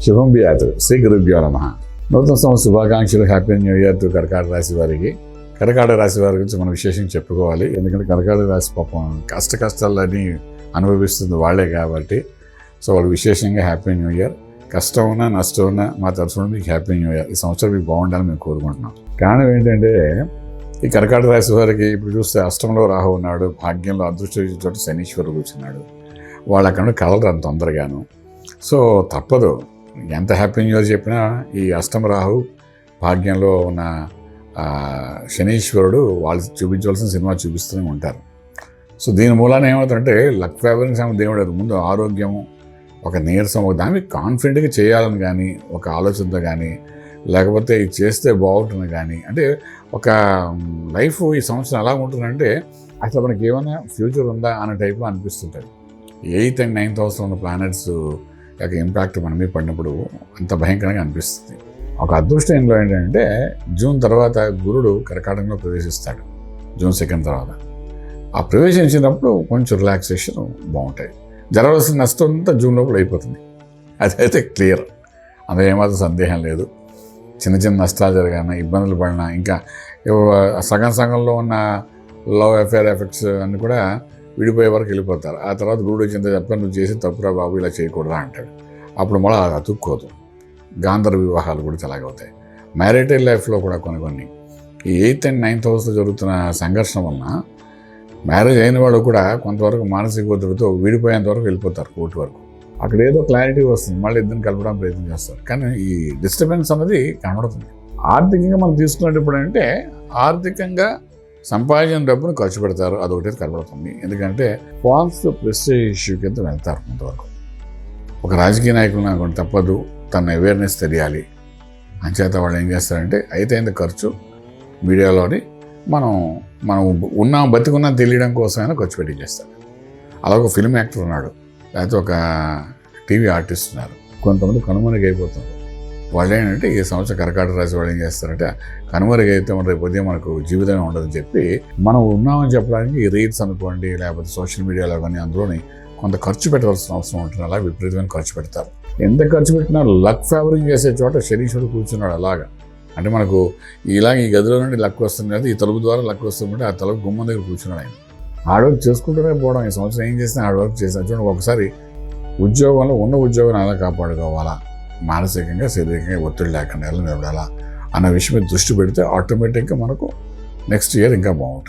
శుభం బియాత్ శ్రీ గురుభ్యో నమః. నూతన సంవత్సర శుభాకాంక్షలు. హ్యాపీ న్యూ ఇయర్ టు కర్కాటక రాశి వారికి. కర్కాటక రాశి వారి గురించి మనం విశేషంగా చెప్పుకోవాలి. ఎందుకంటే కర్కాటక రాశి పాపం కష్టాలన్నీ అనుభవిస్తుంది వాళ్ళే కాబట్టి, సో వాళ్ళు విశేషంగా హ్యాపీ న్యూ ఇయర్. కష్టం ఉన్నా నష్టం ఉన్నా మా తరఫున మీకు హ్యాపీ న్యూ ఇయర్. ఈ సంవత్సరం మీకు బాగుండాలని మేము కోరుకుంటున్నాం. కారణం ఏంటంటే ఈ కర్కాటక రాశి వారికి ఇప్పుడు చూస్తే అష్టంలో రాహు ఉన్నాడు, భాగ్యంలో అదృష్ట చోట శనీశ్వరుడు కూర్చున్నాడు. వాళ్ళు అక్కడ కలరు అంత తొందరగాను. సో తప్పదు, ఎంత హ్యాపీ న్యూ ఇయర్ చెప్పినా ఈ అష్టమ రాహు భాగ్యంలో ఉన్న శనీశ్వరుడు వాళ్ళు చూపించవలసిన సినిమా చూపిస్తూనే ఉంటారు. సో దీని మూలాన ఏమవుతుందంటే లక్ ఫేవరింగ్ సమయం దేవుడు ముందు ఆరోగ్యము, ఒక నీరసం, ఒక దాన్ని కాన్ఫిడెంట్గా చేయాలని కానీ, ఒక ఆలోచనతో కానీ, లేకపోతే ఇది చేస్తే బాగుంటుంది కానీ, అంటే ఒక లైఫ్ ఈ సంవత్సరం ఎలా ఉంటుందంటే అసలు మనకి ఏమైనా ఫ్యూచర్ ఉందా అనే టైప్లో అనిపిస్తుంటుంది. 8th and 9th హౌస్లో ఉన్న ప్లానెట్స్ యొక్క ఇంపాక్ట్ మన మీద పడినప్పుడు అంత భయంకరంగా అనిపిస్తుంది. ఒక అదృష్టంలో ఏంటంటే జూన్ తర్వాత గురుడు కర్కాటకంలో ప్రవేశిస్తాడు. జూన్ 2 తర్వాత ఆ ప్రవేశించినప్పుడు కొంచెం రిలాక్సేషన్ బాగుంటాయి. జరగవలసిన నష్టం అంతా జూన్ లోపల అయిపోతుంది. అదైతే క్లియర్, అందులో ఏమాత్రం సందేహం లేదు. చిన్న చిన్న నష్టాలు జరగాన, ఇబ్బందులు పడినా, ఇంకా సగంలో ఉన్న లవ్ అఫేర్ ఎఫెక్ట్స్ అన్నీ కూడా విడిపోయే వరకు వెళ్ళిపోతారు. ఆ తర్వాత గురుడు వచ్చింత చెప్పని నువ్వు చేసి తప్పురా బాబు, ఇలా చేయకూడదా అంటాడు. అప్పుడు మళ్ళీ అది అతుక్కోదు. గాంధర్వ వివాహాలు కూడా అలాగవుతాయి. మ్యారిటల్ లైఫ్లో కూడా కొన్ని ఈ 8th and 9th హౌస్లో జరుగుతున్న సంఘర్షణ వలన మ్యారేజ్ అయిన వాళ్ళు కూడా కొంతవరకు మానసిక ఒత్తిడితో విడిపోయేంత వరకు వెళ్ళిపోతారు, కోర్టు వరకు. అక్కడ ఏదో క్లారిటీ వస్తుంది, మళ్ళీ ఇద్దరిని కలపడానికి ప్రయత్నం చేస్తారు. కానీ ఈ డిస్టర్బెన్స్ అనేది కనబడుతుంది. ఆర్థికంగా మనం తీసుకునేటప్పుడు అంటే ఆర్థికంగా సంపాదించిన డబ్బును ఖర్చు పెడతారు, అదొకటి కనబడుతుంది. ఎందుకంటే ఫాల్స్ ప్రెస్టేజ్ ఇష్యూ కింద వెళ్తారు కొంతవరకు. ఒక రాజకీయ నాయకులు నాకు తప్పదు, తన అవేర్నెస్ తెలియాలి అంచేత వాళ్ళు ఏం చేస్తారంటే అయితే ఖర్చు మీడియాలోని మనం బతికున్నా తెలియడం కోసమైనా ఖర్చు పెట్టి చేస్తారు. అలా ఒక ఫిల్మ్ యాక్టర్ ఉన్నాడు, లేకపోతే ఒక టీవీ ఆర్టిస్ట్ ఉన్నారు. కొంతమంది కనుమరుగైపోతున్నారు. వాళ్ళు ఏంటంటే ఈ సంవత్సరం కర్కాటక రాశి వాళ్ళు ఏం చేస్తారంటే కనుమరుగైతే మన రేపు ఉదయం మనకు జీవితమే ఉండదని చెప్పి మనం ఉన్నామని చెప్పడానికి ఈ రీల్స్ అనుకోండి, లేకపోతే సోషల్ మీడియాలో కానీ అందులోని కొంత ఖర్చు పెట్టవలసిన అవసరం ఉంటుంది. అలా విపరీతమైన ఖర్చు పెడతారు. ఎంత ఖర్చు పెట్టినా లక్ ఫేవరింగ్ చేసే చోట శనీశ్వరుడు కూర్చున్నాడు. అలాగా అంటే మనకు ఈ గదిలో నుండి లక్ వస్తుంది కదా, ఈ తలుపు ద్వారా లక్ వస్తుందంటే ఆ తలుపు గుమ్మం దగ్గర కూర్చున్నాడు ఆయన. హార్డ్ వర్క్ చేసుకుంటూనే పోవడం. ఈ సంవత్సరం ఏం చేసినా హార్డ్ వర్క్ చేసిన చూడండి. ఒకసారి ఉద్యోగంలో ఉన్న ఉద్యోగాన్ని ఎలా కాపాడుకోవాలా, మానసికంగా శారీరకంగా ఒత్తిడి లేకుండా ఎలా నిలబడాలా అన్న విషయం మీద దృష్టి పెడితే ఆటోమేటిక్గా మనకు నెక్స్ట్ ఇయర్ ఇంకా బాగుంటుంది.